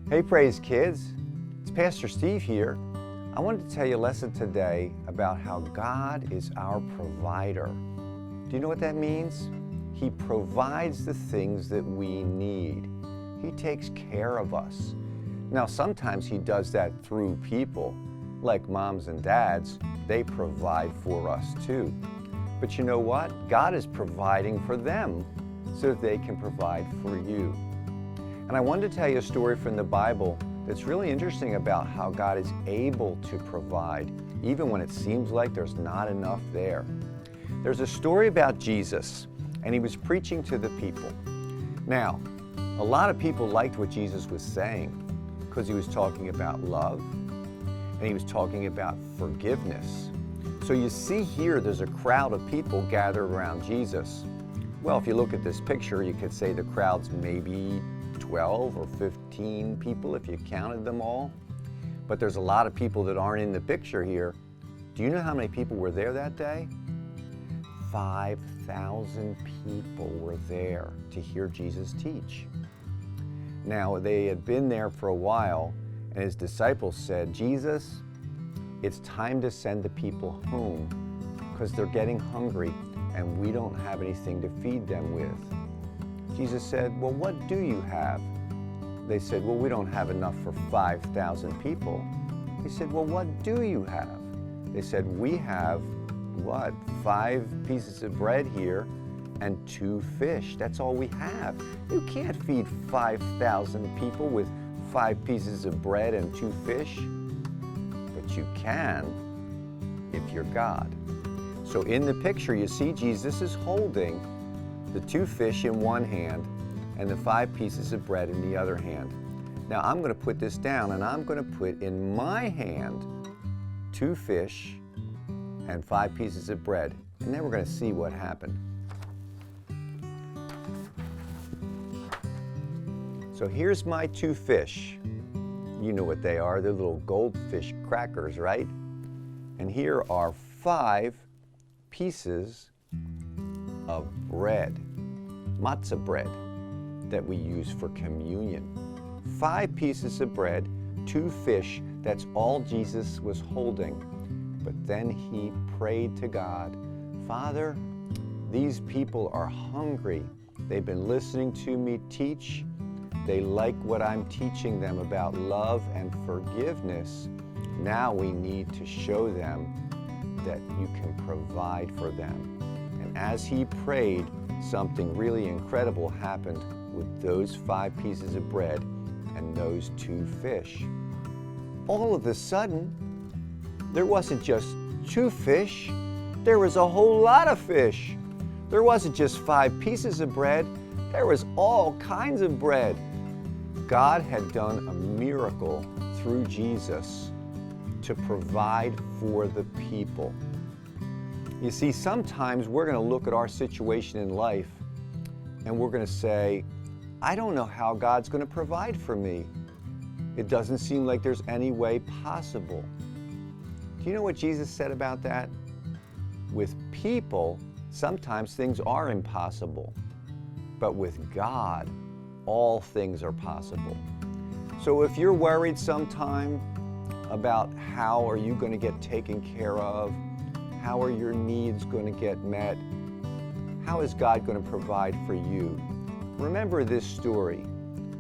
Hey Praise Kids, it's Pastor Steve here. I wanted to tell you a lesson today about how God is our provider. Do you know what that means? He provides the things that we need. He takes care of us. Now sometimes He does that through people, like moms and dads. They provide for us too. But you know what? God is providing for them so that they can provide for you. And I wanted to tell you a story from the Bible that's really interesting about how God is able to provide, even when it seems like there's not enough there. There's a story about Jesus, and He was preaching to the people. Now, a lot of people liked what Jesus was saying because He was talking about love, and He was talking about forgiveness. So you see here, there's a crowd of people gathered around Jesus. Well, if you look at this picture, you could say the crowd's maybe 12 or 15 people if you counted them all. But there's a lot of people that aren't in the picture here. Do you know how many people were there that day? 5,000 people were there to hear Jesus teach. Now, they had been there for a while, and His disciples said, Jesus, it's time to send the people home because they're getting hungry and we don't have anything to feed them with. Jesus said, well, what do you have? They said, well, we don't have enough for 5,000 people. He said, well, what do you have? They said, we have, 5 pieces of bread here and 2 fish. That's all we have. You can't feed 5,000 people with 5 pieces of bread and 2 fish. But you can if you're God. So in the picture, you see Jesus is holding the 2 fish in one hand and the 5 pieces of bread in the other hand. Now I'm going to put this down and I'm going to put in my hand 2 fish and 5 pieces of bread, and then we're going to see what happened. So here's my 2 fish. You know what they are. They're little goldfish crackers, right? And here are 5 pieces of bread, matzah bread, that we use for communion. 5 pieces of bread, 2 fish, that's all Jesus was holding. But then He prayed to God, Father, these people are hungry. They've been listening to me teach. They like what I'm teaching them about love and forgiveness. Now we need to show them that you can provide for them. And as he prayed, something really incredible happened with those 5 pieces of bread and those 2 fish. All of a sudden, there wasn't just 2 fish, there was a whole lot of fish. There wasn't just 5 pieces of bread, there was all kinds of bread. God had done a miracle through Jesus to provide for the people. You see, sometimes we're going to look at our situation in life and we're going to say, I don't know how God's going to provide for me. It doesn't seem like there's any way possible. Do you know what Jesus said about that? With people, sometimes things are impossible, but with God, all things are possible. So if you're worried sometime about how are you going to get taken care of, how are your needs going to get met, how is God going to provide for you? Remember this story.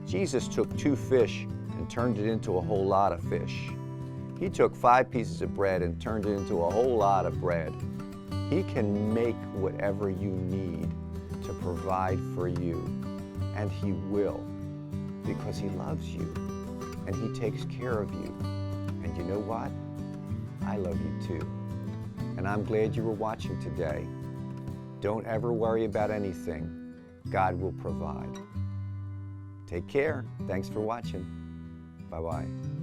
Jesus took 2 fish and turned it into a whole lot of fish. He took 5 pieces of bread and turned it into a whole lot of bread. He can make whatever you need to provide for you, and He will, because He loves you and He takes care of you. And you know what? I love you too. And I'm glad you were watching today. Don't ever worry about anything. God will provide. Take care. Thanks for watching. Bye-bye.